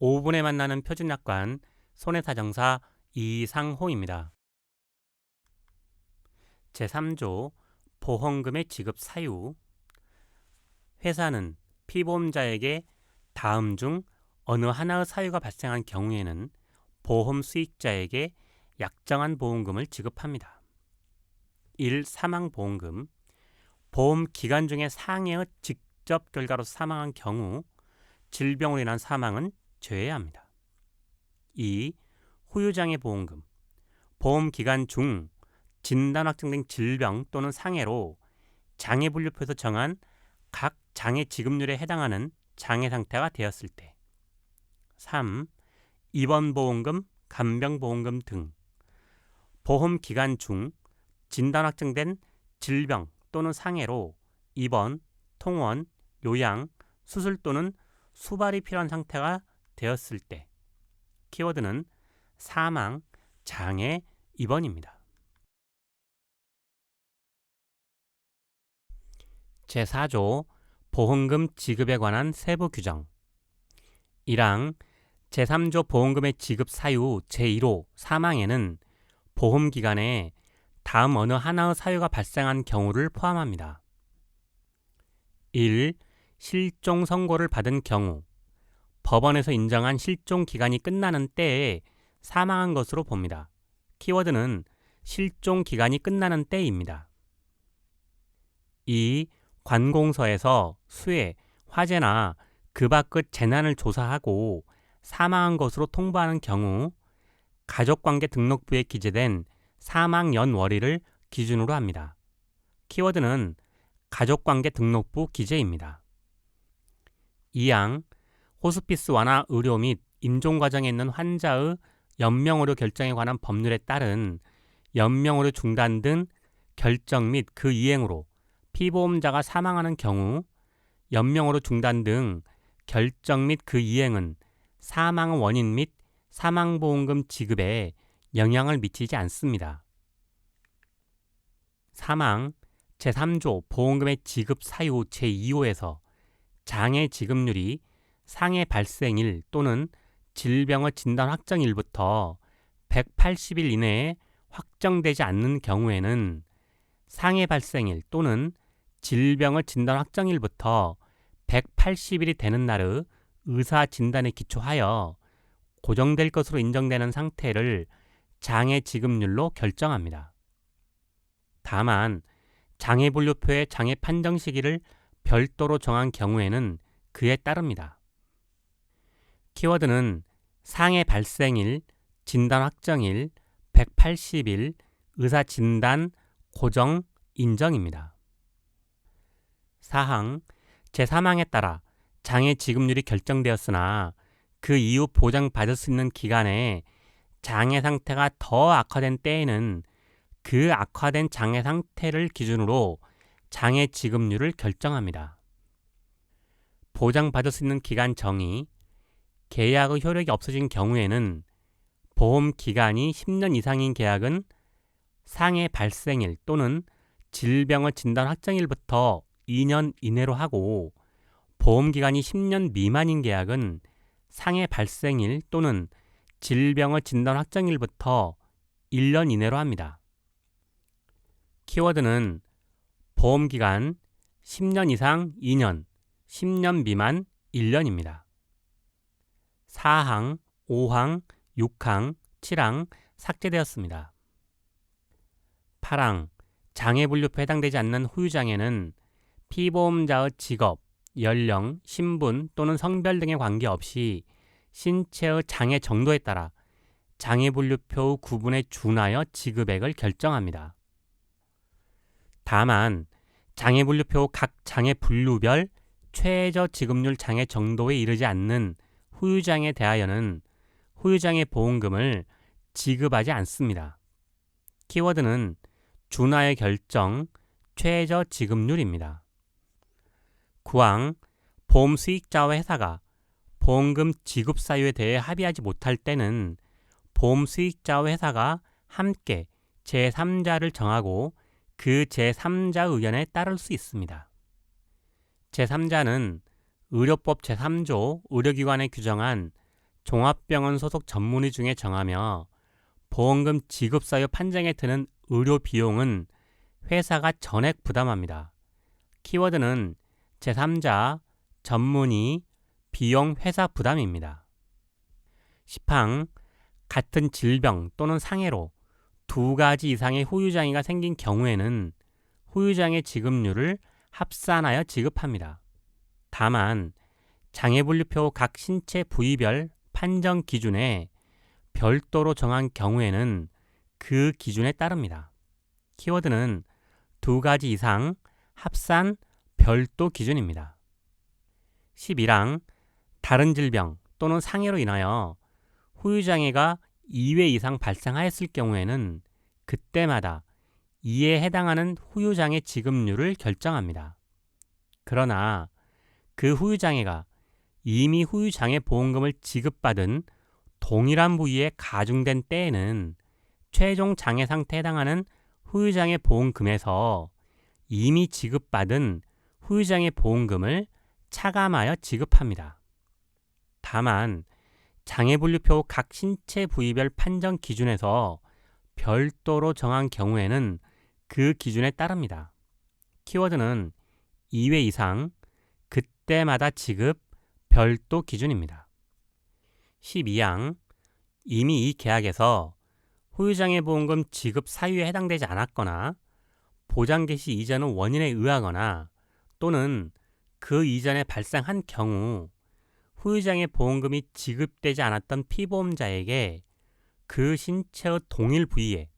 5분에 만나는 표준약관 손해사정사 이상호입니다. 제3조 보험금의 지급 사유. 회사는 피보험자에게 다음 중 어느 하나의 사유가 발생한 경우에는 보험 수익자에게 약정한 보험금을 지급합니다. 1. 사망보험금. 보험 기간 중에 상해의 직접 결과로 사망한 경우 질병으로 인한 사망은 제외합니다. 2. 후유장애 보험금. 보험 기간 중 진단 확정된 질병 또는 상해로 장애분류표에서 정한 각 장애 지급률에 해당하는 장애 상태가 되었을 때. 3. 입원보험금, 간병보험금 등. 보험 기간 중 진단 확정된 질병 또는 상해로 입원, 통원, 요양, 수술 또는 수발이 필요한 상태가 되었을 때. 키워드는 사망, 장애, 입원입니다. 제4조 보험금 지급에 관한 세부 규정. 1항 제3조 보험금의 지급 사유 제1호 사망에는 보험 기간에 다음 어느 하나의 사유가 발생한 경우를 포함합니다. 1. 실종 선고를 받은 경우. 법원에서 인정한 실종 기간이 끝나는 때에 사망한 것으로 봅니다. 키워드는 실종 기간이 끝나는 때입니다. 2. 관공서에서 수해, 화재나 그 밖의 재난을 조사하고 사망한 것으로 통보하는 경우 가족관계 등록부에 기재된 사망 연월일을 기준으로 합니다. 키워드는 가족관계 등록부 기재입니다. 2항 호스피스 완화 의료 및 임종 과정에 있는 환자의 연명의료 결정에 관한 법률에 따른 연명의료 중단 등 결정 및 그 이행으로 피보험자가 사망하는 경우 연명의료 중단 등 결정 및 그 이행은 사망의 원인 및 사망보험금 지급에 영향을 미치지 않습니다. 사망 제3조 보험금의 지급 사유 제2호에서 장애 지급률이 상해 발생일 또는 질병의 진단 확정일부터 180일 이내에 확정되지 않는 경우에는 상해 발생일 또는 질병의 진단 확정일부터 180일이 되는 날의 의사 진단에 기초하여 고정될 것으로 인정되는 상태를 장애 지급률로 결정합니다. 다만 장애분류표의 장애 판정 시기를 별도로 정한 경우에는 그에 따릅니다. 키워드는 상해 발생일, 진단 확정일, 180일, 의사 진단, 고정, 인정입니다. 사항 제3항에 따라 장애 지급률이 결정되었으나 그 이후 보장받을 수 있는 기간에 장애 상태가 더 악화된 때에는 그 악화된 장애 상태를 기준으로 장애 지급률을 결정합니다. 보장받을 수 있는 기간 정의. 계약의 효력이 없어진 경우에는 보험 기간이 10년 이상인 계약은 상해 발생일 또는 질병의 진단 확정일부터 2년 이내로 하고 보험 기간이 10년 미만인 계약은 상해 발생일 또는 질병의 진단 확정일부터 1년 이내로 합니다. 키워드는 보험 기간 10년 이상 2년, 10년 미만 1년입니다. 4항, 5항, 6항, 7항 삭제되었습니다. 8항 장애분류표에 해당되지 않는 후유장애는 피보험자의 직업, 연령, 신분 또는 성별 등에 관계없이 신체의 장애 정도에 따라 장애분류표 구분에 준하여 지급액을 결정합니다. 다만 장애분류표 각 장애분류별 최저 지급률 장애 정도에 이르지 않는 후유장애에 대하여는 후유장애 보험금을 지급하지 않습니다. 키워드는 준하의 결정, 최저 지급률입니다. 9항 보험 수익자와 회사가 보험금 지급 사유에 대해 합의하지 못할 때는 보험 수익자와 회사가 함께 제3자를 정하고 그 제3자 의견에 따를 수 있습니다. 제3자는 의료법 제3조 의료기관에 규정한 종합병원 소속 전문의 중에 정하며 보험금 지급 사유 판정에 드는 의료 비용은 회사가 전액 부담합니다. 키워드는 제3자, 전문의, 비용 회사 부담입니다. 10항 같은 질병 또는 상해로 두 가지 이상의 후유장애가 생긴 경우에는 후유장애 지급률을 합산하여 지급합니다. 다만 장애분류표 각 신체 부위별 판정 기준에 별도로 정한 경우에는 그 기준에 따릅니다. 키워드는 두 가지 이상, 합산, 별도 기준입니다. 11항 다른 질병 또는 상해로 인하여 후유장애가 2회 이상 발생하였을 경우에는 그때마다 이에 해당하는 후유장애 지급률을 결정합니다. 그러나 그 후유장애가 이미 후유장애 보험금을 지급받은 동일한 부위에 가중된 때에는 최종 장애 상태에 해당하는 후유장애 보험금에서 이미 지급받은 후유장애 보험금을 차감하여 지급합니다. 다만 장애분류표 각 신체 부위별 판정 기준에서 별도로 정한 경우에는 그 기준에 따릅니다. 키워드는 2회 이상, 그때마다 지급, 별도 기준입니다. 12항 이미 이 계약에서 후유장애 보험금 지급 사유에 해당되지 않았거나 보장 개시 이전은 원인에 의하거나 또는 그 이전에 발생한 경우 후유장애 보험금이 지급되지 않았던 피보험자에게 그 신체의 동일 부위에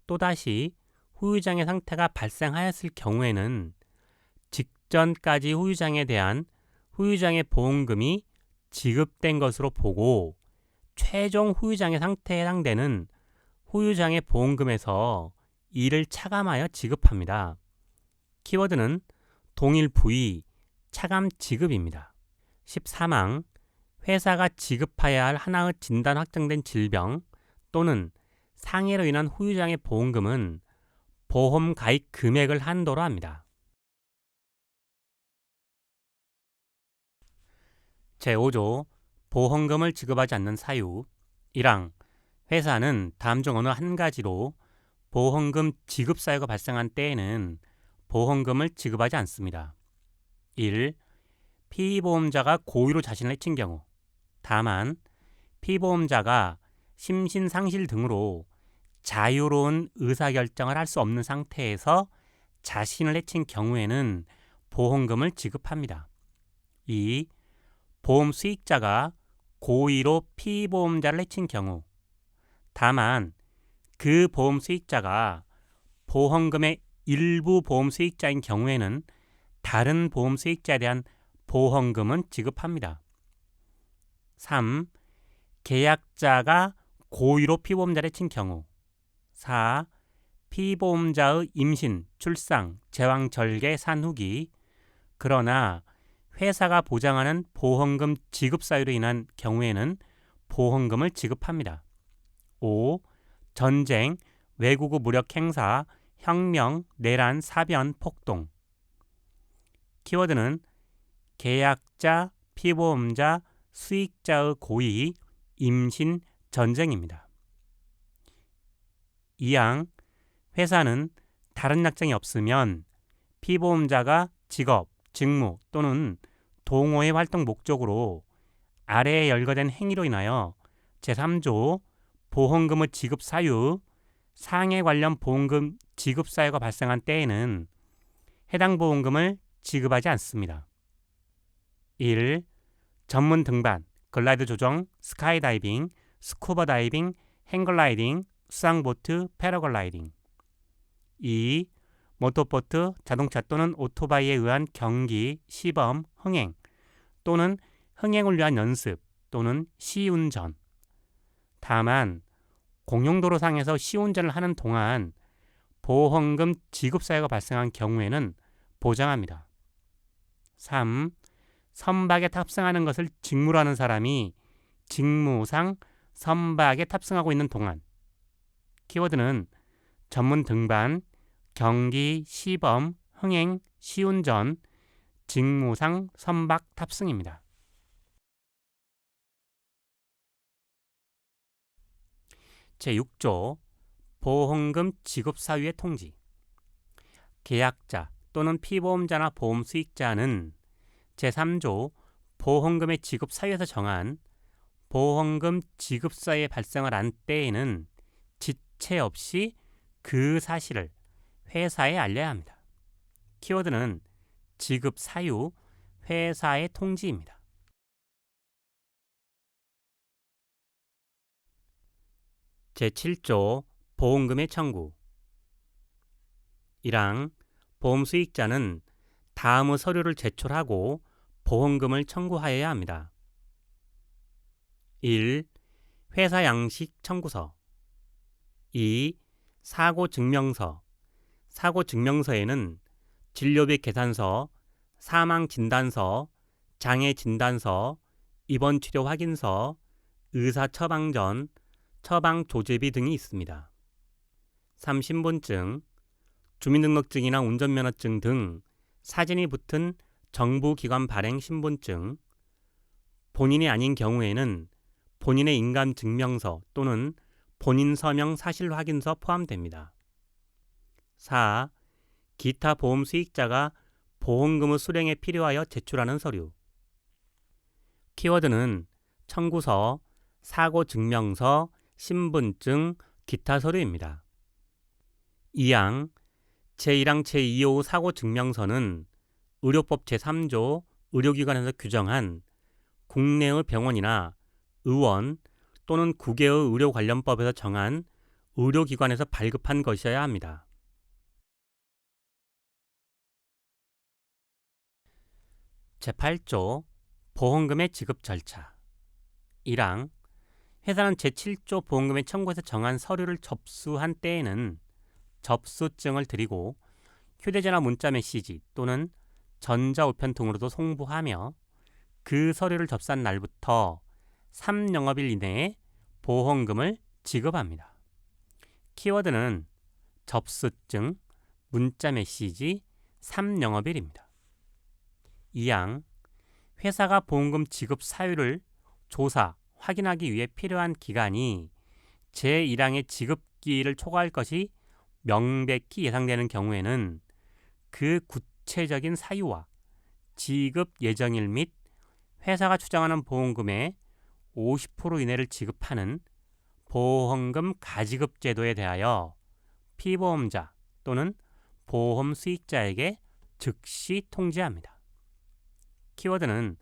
또다시 후유장애 상태가 발생하였을 경우에는 직전까지 후유장애에 대한 후유장애 보험금이 지급된 것으로 보고 최종 후유장애 상태에 해당되는 후유장애 보험금에서 이를 차감하여 지급합니다. 키워드는 동일 부위, 차감 지급입니다. 13항 회사가 지급해야 할 하나의 진단 확정된 질병 또는 상해로 인한 후유장애 보험금은 보험 가입 금액을 한도로 합니다. 제5조 보험금을 지급하지 않는 사유 1항 회사는 다음 중 어느 한 가지로 보험금 지급 사유가 발생한 때에는 보험금을 지급하지 않습니다. 1. 피보험자가 고의로 자신을 해친 경우 다만 피보험자가 심신상실 등으로 자유로운 의사결정을 할 수 없는 상태에서 자신을 해친 경우에는 보험금을 지급합니다. 2. 보험 수익자가 고의로 피보험자를 해친 경우 다만 그 보험 수익자가 보험금의 일부 보험 수익자인 경우에는 다른 보험 수익자에 대한 보험금은 지급합니다. 3. 계약자가 고의로 피보험자를 해친 경우 4. 피보험자의 임신, 출산, 제왕절개, 산후기 그러나 회사가 보장하는 보험금 지급 사유로 인한 경우에는 보험금을 지급합니다. 5. 전쟁, 외국의 무력 행사, 혁명, 내란, 사변, 폭동 키워드는 계약자, 피보험자, 수익자의 고의, 임신, 전쟁입니다. 2항 회사는 다른 약정이 없으면 피보험자가 직업, 직무 또는 동호회 활동 목적으로 아래에 열거된 행위로 인하여 제3조 보험금의 지급 사유, 상해 관련 보험금 지급 사유가 발생한 때에는 해당 보험금을 지급하지 않습니다. 1. 전문 등반, 글라이드 조정, 스카이다이빙, 스쿠버 다이빙, 행글라이딩, 수상보트, 패러글라이딩 2. 모터보트, 자동차 또는 오토바이에 의한 경기, 시범, 흥행 또는 흥행을 위한 연습 또는 시운전 다만 공용도로상에서 시운전을 하는 동안 보험금 지급 사유가 발생한 경우에는 보장합니다. 3. 선박에 탑승하는 것을 직무로 하는 사람이 직무상 선박에 탑승하고 있는 동안 키워드는 전문 등반, 경기, 시범, 흥행, 시운전, 직무상 선박 탑승입니다. 제6조 보험금 지급 사유의 통지. 계약자 또는 피보험자나 보험 수익자는 제3조 보험금의 지급 사유에서 정한 보험금 지급 사유의 발생을 한 때에는 지체 없이 그 사실을 회사에 알려야 합니다. 키워드는 지급 사유, 회사의 통지입니다. 제7조 보험금의 청구. 1항 보험 수익자는 다음의 서류를 제출하고 보험금을 청구하여야 합니다. 1. 회사 양식 청구서. 2. 사고 증명서. 사고 증명서에는 진료비 계산서, 사망 진단서, 장애 진단서, 입원 치료 확인서, 의사 처방전, 처방 조제비 등이 있습니다. 3. 신분증, 주민등록증이나 운전면허증 등 사진이 붙은 정부기관 발행 신분증, 본인이 아닌 경우에는 본인의 인감증명서 또는 본인 서명 사실 확인서 포함됩니다. 4. 기타 보험 수익자가 보험금의 수령에 필요하여 제출하는 서류. 키워드는 청구서, 사고 증명서, 신분증, 기타 서류입니다. 2항 제1항 제2호 사고 증명서는 의료법 제3조 의료기관에서 규정한 국내의 병원이나 의원 또는 국외의 의료관련법에서 정한 의료기관에서 발급한 것이어야 합니다. 제8조 보험금의 지급 절차. 1항 회사는 제7조 보험금의 청구에서 정한 서류를 접수한 때에는 접수증을 드리고 휴대전화 문자 메시지 또는 전자우편 등으로도 송부하며 그 서류를 접수한 날부터 3영업일 이내에 보험금을 지급합니다. 키워드는 접수증, 문자 메시지, 3영업일입니다. 2항 회사가 보험금 지급 사유를 조사, 확인하기 위해 필요한 기간이 제1항의 지급기일을 초과할 것이 명백히 예상되는 경우에는 그 구체적인 사유와 지급 예정일 및 회사가 추정하는 보험금의 50% 이내를 지급하는 보험금 가지급 제도에 대하여 피보험자 또는 보험 수익자에게 즉시 통지합니다. 키워드는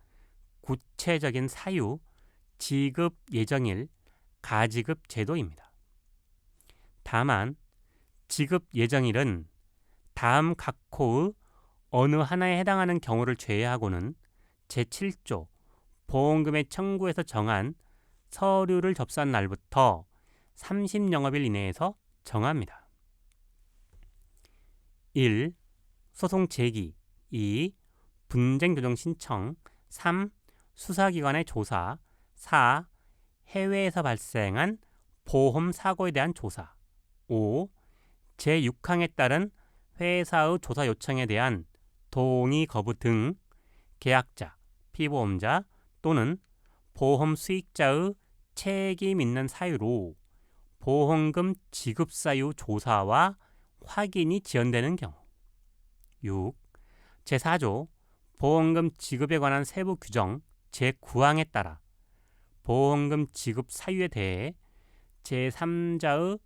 구체적인 사유, 지급 예정일, 가지급 제도입니다. 다만 지급 예정일은 다음 각 호의 어느 하나에 해당하는 경우를 제외하고는 제7조 보험금의 청구에서 정한 서류를 접수한 날부터 30영업일 이내에서 정합니다. 1. 소송 제기. 2. 분쟁 조정 신청. 3. 수사기관의 조사. 4. 해외에서 발생한 보험 사고에 대한 조사. 5. 제6항에 따른 회사의 조사 요청에 대한 동의 거부 등 계약자, 피보험자 또는 보험 수익자의 책임 있는 사유로 보험금 지급 사유 조사와 확인이 지연되는 경우. 6. 제4조 보험금 지급에 관한 세부 규정 제9항에 따라 보험금 지급 사유에 대해 제3자의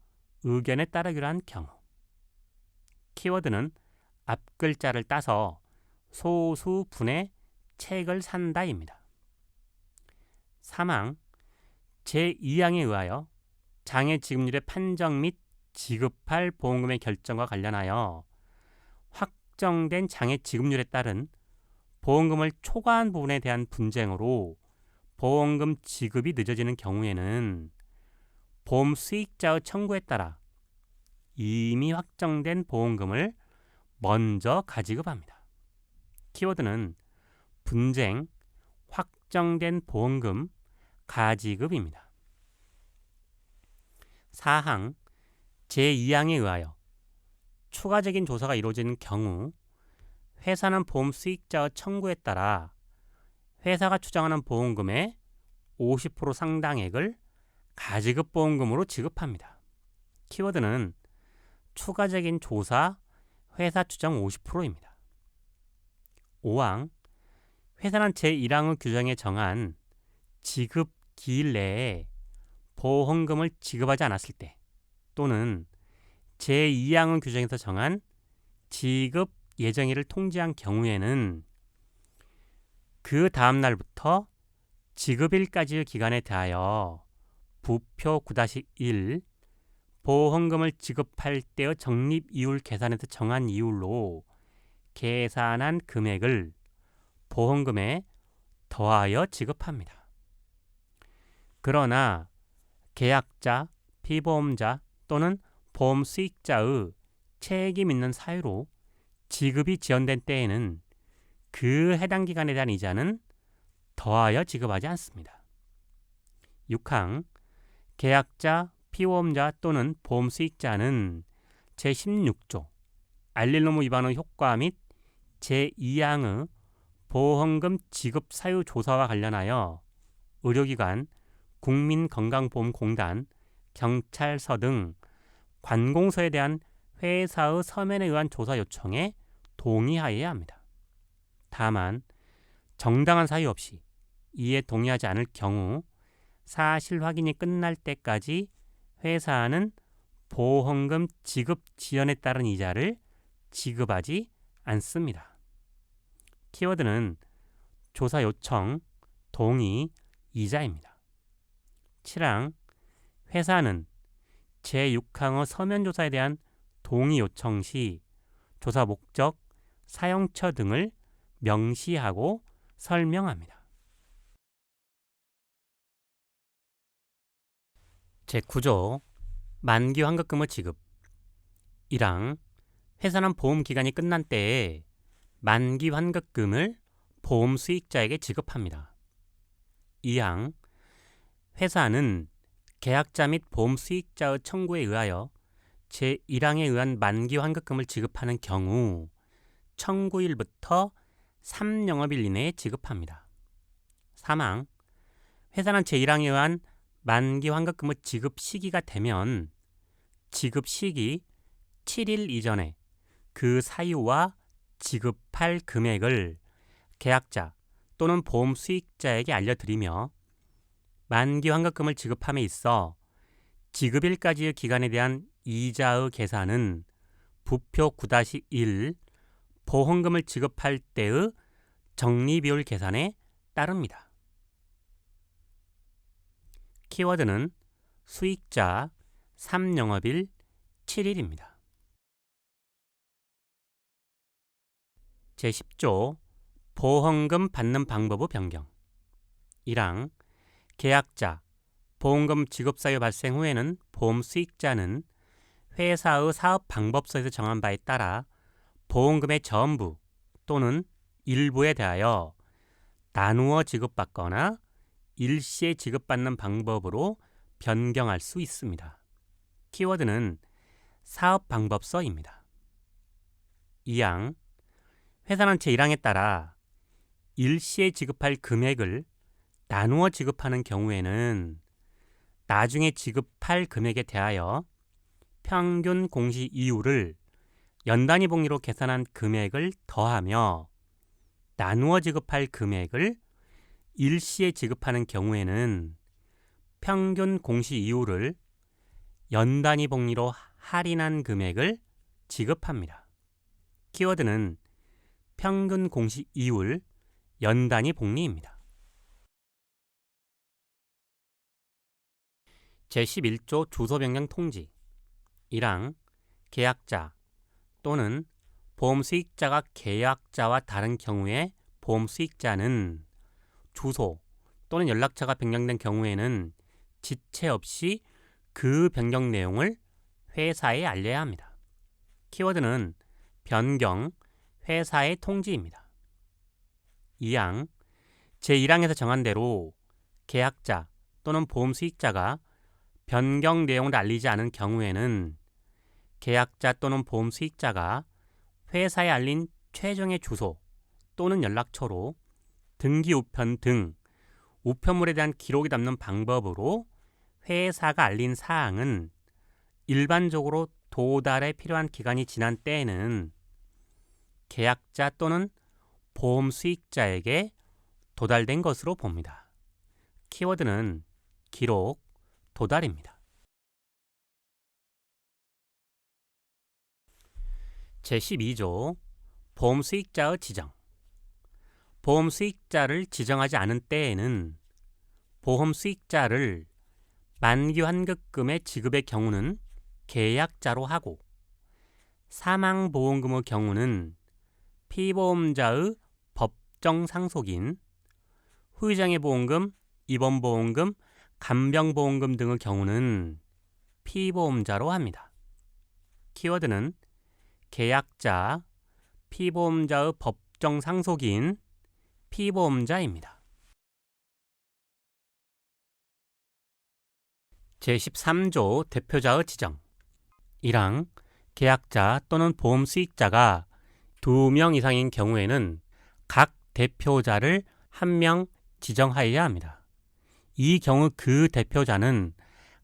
의견에 따르기로 한 경우. 키워드는 앞글자를 따서 소수분의 책을 산다입니다. 3항 제2항에 의하여 장애 지급률의 판정 및 지급할 보험금의 결정과 관련하여 확정된 장애 지급률에 따른 보험금을 초과한 부분에 대한 분쟁으로 보험금 지급이 늦어지는 경우에는 보험 수익자의 청구에 따라 이미 확정된 보험금을 먼저 가지급합니다. 키워드는 분쟁, 확정된 보험금, 가지급입니다. 4항 제2항에 의하여 추가적인 조사가 이루어지는 경우 회사는 보험 수익자의 청구에 따라 회사가 추정하는 보험금의 50% 상당액을 가지급 보험금으로 지급합니다. 키워드는 추가적인 조사, 회사 추정 50%입니다. 5항, 회사는 제1항의 규정에 정한 지급 기일 내에 보험금을 지급하지 않았을 때 또는 제2항의 규정에서 정한 지급 예정일을 통지한 경우에는 그 다음 날부터 지급일까지의 기간에 대하여 부표 9-1 보험금을 지급할 때의 적립이율 계산에서 정한 이율로 계산한 금액을 보험금에 더하여 지급합니다. 그러나 계약자, 피보험자 또는 보험 수익자의 책임 있는 사유로 지급이 지연된 때에는 그 해당 기간에 대한 이자는 더하여 지급하지 않습니다. 6항, 계약자, 피보험자 또는 보험 수익자는 제16조 알릴 의무 위반의 효과 및 제2항의 보험금 지급 사유 조사와 관련하여 의료기관, 국민건강보험공단, 경찰서 등 관공서에 대한 회사의 서면에 의한 조사 요청에 동의하여야 합니다. 다만 정당한 사유 없이 이에 동의하지 않을 경우 사실 확인이 끝날 때까지 회사는 보험금 지급 지연에 따른 이자를 지급하지 않습니다. 키워드는 조사 요청, 동의, 이자입니다. 7항, 회사는 제6항의 서면 조사에 대한 동의 요청 시 조사 목적, 사용처 등을 명시하고 설명합니다. 제9조 만기 환급금의 지급 1항, 회사는 보험 기간이 끝난 때에 만기 환급금을 보험 수익자에게 지급합니다. 2항, 회사는 계약자 및 보험 수익자의 청구에 의하여 제1항에 의한 만기 환급금을 지급하는 경우 청구일부터 3영업일 이내에 지급합니다. 3항, 회사는 제1항에 의한 만기 환급금의 지급 시기가 되면 지급 시기 7일 이전에 그 사유와 지급할 금액을 계약자 또는 보험 수익자에게 알려드리며 만기 환급금을 지급함에 있어 지급일까지의 기간에 대한 이자의 계산은 부표 9-1 보험금을 지급할 때의 적립이율 계산에 따릅니다. 키워드는 수익자 3영업일 7일입니다. 제10조 보험금 받는 방법의 변경 1항, 계약자, 보험금 지급 사유 발생 후에는 보험 수익자는 회사의 사업 방법서에서 정한 바에 따라 보험금의 전부 또는 일부에 대하여 나누어 지급받거나 일시에 지급받는 방법으로 변경할 수 있습니다. 키워드는 사업 방법서입니다. 2항, 회사는 제1항에 따라 일시에 지급할 금액을 나누어 지급하는 경우에는 나중에 지급할 금액에 대하여 평균 공시 이율을 연단위 복리로 계산한 금액을 더하며 나누어 지급할 금액을 일시에 지급하는 경우에는 평균 공시 이율을 연단위 복리로 할인한 금액을 지급합니다. 키워드는 평균 공시 이율, 연단위 복리입니다. 제11조 주소 변경 통지 1항, 계약자 또는 보험 수익자가 계약자와 다른 경우에 보험 수익자는 주소 또는 연락처가 변경된 경우에는 지체 없이 그 변경 내용을 회사에 알려야 합니다. 키워드는 변경, 회사의 통지입니다. 2항, 제1항에서 정한 대로 계약자 또는 보험 수익자가 변경 내용을 알리지 않은 경우에는 계약자 또는 보험 수익자가 회사에 알린 최종의 주소 또는 연락처로 등기 우편 등 우편물에 대한 기록이 담는 방법으로 회사가 알린 사항은 일반적으로 도달에 필요한 기간이 지난 때에는 계약자 또는 보험 수익자에게 도달된 것으로 봅니다. 키워드는 기록, 도달입니다. 제12조 보험 수익자의 지정. 보험 수익자를 지정하지 않은 때에는 보험 수익자를 만기 환급금의 지급의 경우는 계약자로 하고 사망보험금의 경우는 피보험자의 법정 상속인, 후유장애 보험금, 입원보험금, 간병보험금 등의 경우는 피보험자로 합니다. 키워드는 계약자, 피보험자의 법정 상속인, 피보험자입니다. 제13조 대표자의 지정. 1항 계약자 또는 보험 수익자가 2명 이상인 경우에는 각 대표자를 1명 지정하여야 합니다. 이 경우 그 대표자는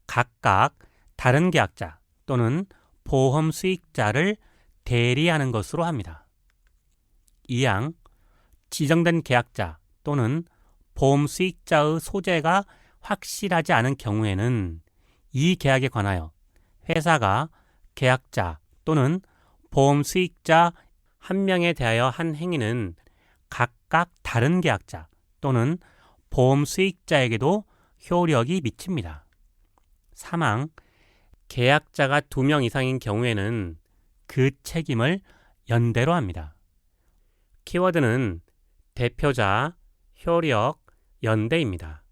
각각 다른 계약자 또는 보험 수익자를 대리하는 것으로 합니다. 2항 지정된 계약자 또는 보험 수익자의 소재가 확실하지 않은 경우에는 이 계약에 관하여 회사가 계약자 또는 보험 수익자 1명에 대하여 한 행위는 각각 다른 계약자 또는 보험 수익자에게도 효력이 미칩니다. 3항 계약자가 2명 이상인 경우에는 그 책임을 연대로 합니다. 키워드는 대표자, 효력, 연대입니다.